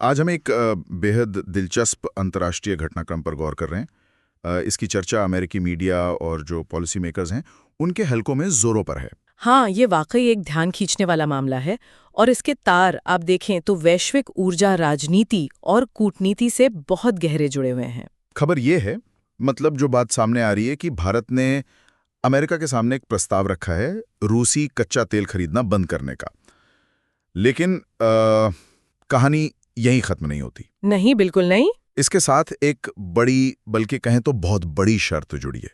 आज हम एक बेहद दिलचस्प अंतर्राष्ट्रीय घटनाक्रम पर गौर कर रहे हैं। इसकी चर्चा अमेरिकी मीडिया और जो पॉलिसी मेकर्स हैं उनके हलकों में जोरों पर है। हाँ, ये वाकई एक ध्यान खींचने वाला मामला है और इसके तार आप देखें तो वैश्विक ऊर्जा राजनीति और कूटनीति से बहुत गहरे जुड़े हुए हैं। खबर ये है, मतलब जो बात सामने आ रही है कि भारत ने अमेरिका के सामने एक प्रस्ताव रखा है रूसी कच्चा तेल खरीदना बंद करने का। लेकिन कहानी यहीं खत्म नहीं होती। नहीं, बिल्कुल नहीं। इसके साथ एक बड़ी, बल्कि कहें तो बहुत बड़ी शर्त जुड़ी है।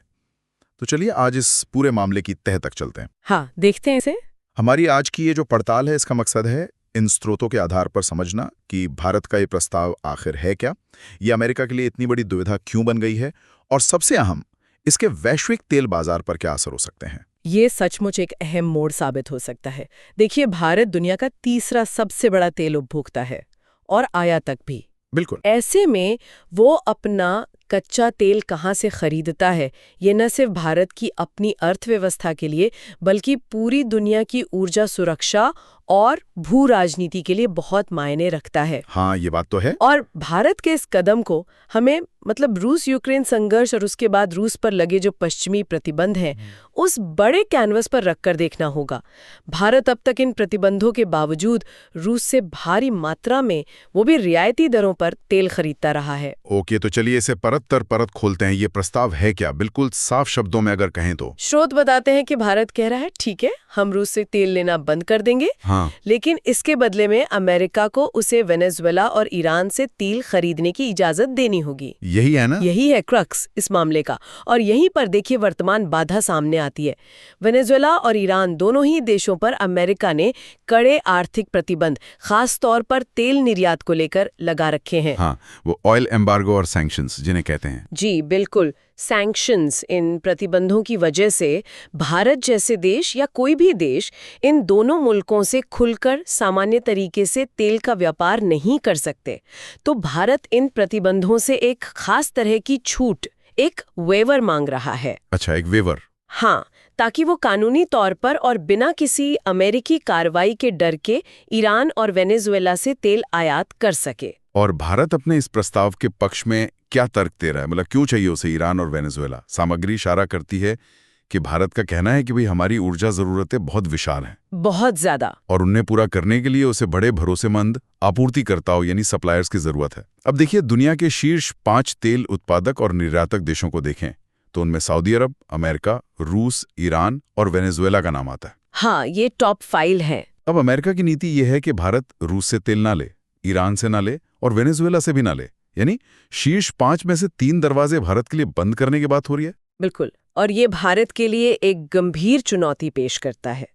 तो चलिए आज इस पूरे मामले की तह तक चलते हैं। हाँ, देखते हैं इसे। हमारी आज की ये जो पड़ताल है, इसका मकसद है इन स्रोतों के आधार पर समझना कि भारत का ये प्रस्ताव आखिर है क्या, ये अमेरिका के लिए इतनी बड़ी दुविधा क्यों बन गई है, और सबसे अहम, इसके वैश्विक तेल बाजार पर क्या असर हो सकते हैं। ये सचमुच एक अहम मोड़ साबित हो सकता है। देखिए, भारत दुनिया का तीसरा सबसे बड़ा तेल उपभोक्ता है और आयातक भी। बिल्कुल। ऐसे में वो अपना कच्चा तेल कहाँ से खरीदता है, ये न सिर्फ भारत की अपनी अर्थव्यवस्था के लिए बल्कि पूरी दुनिया की ऊर्जा सुरक्षा और भू राजनीति के लिए बहुत मायने रखता है। हाँ, ये बात तो है। और भारत के इस कदम को हमें रूस यूक्रेन संघर्ष और उसके बाद रूस पर लगे जो पश्चिमी प्रतिबंध हैं उस बड़े कैनवस पर रखकर देखना होगा। भारत अब तक इन प्रतिबंधों के बावजूद रूस से भारी मात्रा में, वो भी रियायती दरों पर तेल खरीदता रहा है। ओके, तो चलिए इसे परत दर परत खोलते हैं। ये प्रस्ताव है क्या, बिल्कुल साफ शब्दों में अगर कहें तो। स्रोत बताते हैं कि भारत कह रहा है ठीक है, हम रूस से तेल लेना बंद कर देंगे। हाँ। लेकिन इसके बदले में अमेरिका को उसे वेनेजुएला और ईरान से तेल खरीदने की इजाजत देनी होगी। यही है ना? यही है क्रक्स इस मामले का। और यहीं पर देखिए वर्तमान बाधा सामने आती है। वेनेजुएला और ईरान दोनों ही देशों पर अमेरिका ने कड़े आर्थिक प्रतिबंध खास तौर पर तेल निर्यात को लेकर लगा रखे हैं। हाँ, वो ऑयल एम्बार्गो और सैंक्शंस जिन्हें कहते हैं। जी बिल्कुल, सैंक्शंस। इन प्रतिबंधों की वजह से भारत जैसे देश या कोई भी देश इन दोनों मुल्कों से खुलकर सामान्य तरीके से तेल का व्यापार नहीं कर सकते। तो भारत इन प्रतिबंधों से एक खास तरह की छूट, एक वेवर मांग रहा है। अच्छा, एक वेवर। हाँ, ताकि वो कानूनी तौर पर और बिना किसी अमेरिकी कार्रवाई के डर के ईरान और वेनेजुएला से तेल आयात कर सके। और भारत अपने इस प्रस्ताव के पक्ष में क्या तर्क दे रहा है, मतलब क्यों चाहिए उसे ईरान और वेनेजुएला? सामग्री इशारा करती है कि भारत का कहना है कि भाई हमारी ऊर्जा जरूरतें बहुत विशाल हैं, बहुत ज्यादा, और उन्हें पूरा करने के लिए उसे बड़े भरोसेमंद आपूर्तिकर्ताओं यानी सप्लायर्स की जरूरत है। अब देखिए, दुनिया के शीर्ष 5 तेल उत्पादक और निर्यातक देशों को देखें तो उनमें सऊदी अरब, अमेरिका, रूस, ईरान और वेनेजुएला का नाम आता है। हाँ, ये टॉप 5 है। अब अमेरिका की नीति यह है कि भारत रूस से तेल ना ले, ईरान से ना ले और वेनेजुएला से भी ना ले, यानी शीर्ष 5 में से 3 दरवाजे भारत के लिए बंद करने की बात हो रही है। बिल्कुल, और ये भारत के लिए एक गंभीर चुनौती पेश करता है।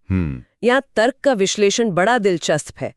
यहाँ तर्क का विश्लेषण बड़ा दिलचस्प है।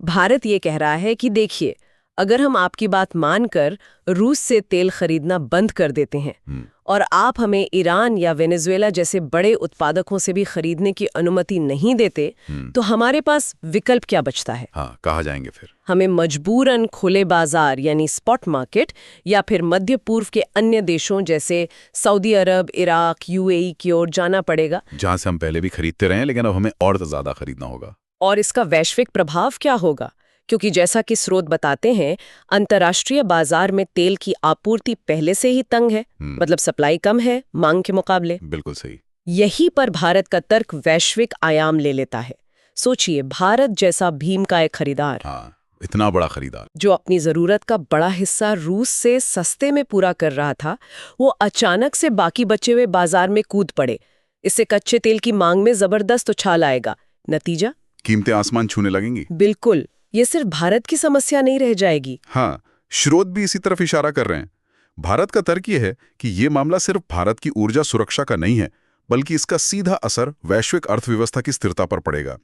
भारत ये कह रहा है कि देखिए, अगर हम आपकी बात मानकर रूस से तेल खरीदना बंद कर देते हैं और आप हमें ईरान या वेनेजुएला जैसे बड़े उत्पादकों से भी खरीदने की अनुमति नहीं देते, तो हमारे पास विकल्प क्या बचता है? हाँ, कहाँ जाएंगे फिर? हमें मजबूरन खुले बाजार यानी स्पॉट मार्केट या फिर मध्य पूर्व के अन्य देशों जैसे सऊदी अरब, इराक, यूएई की ओर जाना पड़ेगा, जहां से हम पहले भी खरीदते रहे हैं, लेकिन अब हमें और ज्यादा खरीदना होगा। और इसका वैश्विक प्रभाव क्या होगा? क्योंकि जैसा कि स्रोत बताते हैं, अंतर्राष्ट्रीय बाजार में तेल की आपूर्ति पहले से ही तंग है, मतलब सप्लाई कम है मांग के मुकाबले। बिल्कुल सही। यही पर भारत का तर्क वैश्विक आयाम ले लेता है। सोचिए, भारत जैसा भीम का एक खरीदार, हाँ, इतना बड़ा खरीदार, जो अपनी जरूरत का बड़ा हिस्सा रूस से सस्ते में पूरा कर रहा था, वो अचानक से बाकी बचे हुए बाजार में कूद पड़े। इससे कच्चे तेल की मांग में जबरदस्त उछाल आएगा। नतीजा? कीमतें आसमान छूने लगेंगी। बिल्कुल, ये सिर्फ भारत की समस्या नहीं रह जाएगी। हाँ, स्रोत भी इसी तरफ इशारा कर रहे हैं। भारत का तर्क यह है कि ये मामला सिर्फ भारत की ऊर्जा सुरक्षा का नहीं है, बल्कि इसका सीधा असर वैश्विक अर्थव्यवस्था की स्थिरता पर पड़ेगा।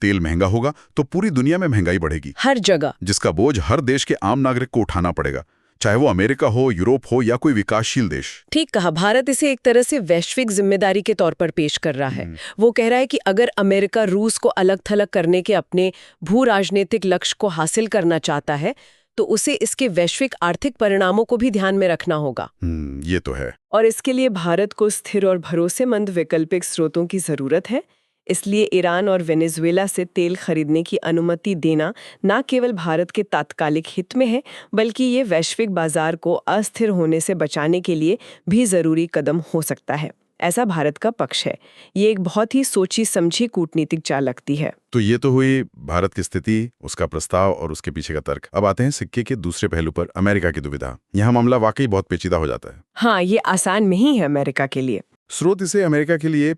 तेल महंगा होगा तो पूरी दुनिया में महंगाई बढ़ेगी, हर जगह, जिसका बोझ हर देश के आम नागरिक को उठाना पड़ेगा, चाहे वो अमेरिका हो, यूरोप हो या कोई विकासशील देश। ठीक कहा। भारत इसे एक तरह से वैश्विक जिम्मेदारी के तौर पर पेश कर रहा है। वो कह रहा है कि अगर अमेरिका रूस को अलग थलग करने के अपने भू राजनीतिक लक्ष्य को हासिल करना चाहता है, तो उसे इसके वैश्विक आर्थिक परिणामों को भी ध्यान में रखना होगा। ये तो है। और इसके लिए भारत को स्थिर और भरोसेमंद वैकल्पिक स्रोतों की जरूरत है। इसलिए ईरान और वेनेजुएला से तेल खरीदने की अनुमति देना न केवल भारत के तात्कालिक हित में है, बल्कि ये वैश्विक बाजार को अस्थिर होने से बचाने के लिए भी जरूरी कदम हो सकता है। ऐसा भारत का पक्ष है। ये एक बहुत ही सोची समझी कूटनीतिक चाल लगती है। तो ये तो हुई भारत की स्थिति, उसका प्रस्ताव और उसके पीछे का तर्क। अब आते हैं सिक्के के दूसरे पहलू पर, अमेरिका की दुविधा। यहाँ मामला वाकई बहुत पेचीदा हो जाता है। हाँ, ये आसान नहीं है अमेरिका के लिए। स्रोत इसे अमेरिका के लिए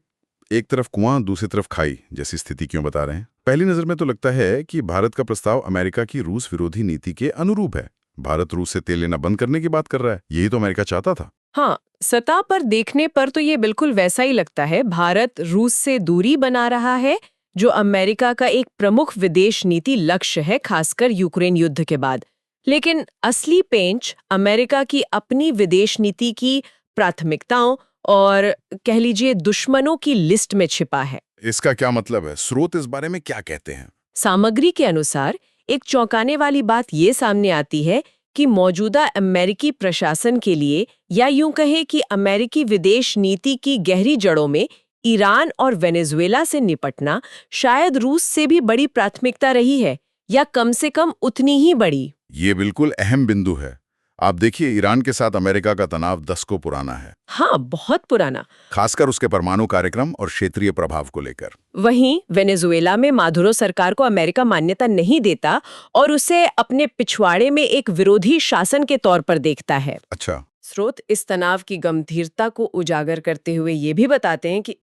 एक तरफ कुआं दूसरी तरफ खाई जैसी स्थिति क्यों बता रहे हैं? पहली नजर में तो लगता है कि भारत का प्रस्ताव अमेरिका की रूस विरोधी नीति के अनुरूप है। भारत रूस से तेल लेना बंद करने की बात कर रहा है, यही तो अमेरिका चाहता था। हाँ, सतह पर देखने पर तो ये बिल्कुल वैसा ही लगता है। भारत रूस से दूरी बना रहा है, जो अमेरिका का एक प्रमुख विदेश नीति लक्ष्य है, खासकर यूक्रेन युद्ध के बाद। लेकिन असली पेंच अमेरिका की अपनी विदेश नीति की प्राथमिकताओं और कह लीजिए दुश्मनों की लिस्ट में छिपा है। इसका क्या मतलब है? स्रोत इस बारे में क्या कहते हैं? सामग्री के अनुसार एक चौंकाने वाली बात ये सामने आती है कि मौजूदा अमेरिकी प्रशासन के लिए, या यूं कहें कि अमेरिकी विदेश नीति की गहरी जड़ों में, ईरान और वेनेजुएला से निपटना शायद रूस से भी बड़ी प्राथमिकता रही है, या कम से कम उतनी ही बड़ी। ये बिल्कुल अहम बिंदु है। आप देखिए, ईरान के साथ अमेरिका का तनाव दशकों पुराना है। हाँ, बहुत पुराना। खासकर उसके परमाणु कार्यक्रम और क्षेत्रीय प्रभाव को लेकर। वहीं वेनेजुएला में मादुरो सरकार को अमेरिका मान्यता नहीं देता और उसे अपने पिछवाड़े में एक विरोधी शासन के तौर पर देखता है। अच्छा। स्रोत इस तनाव की गंभीरता को उजागर करते हुए ये भी बताते हैं कि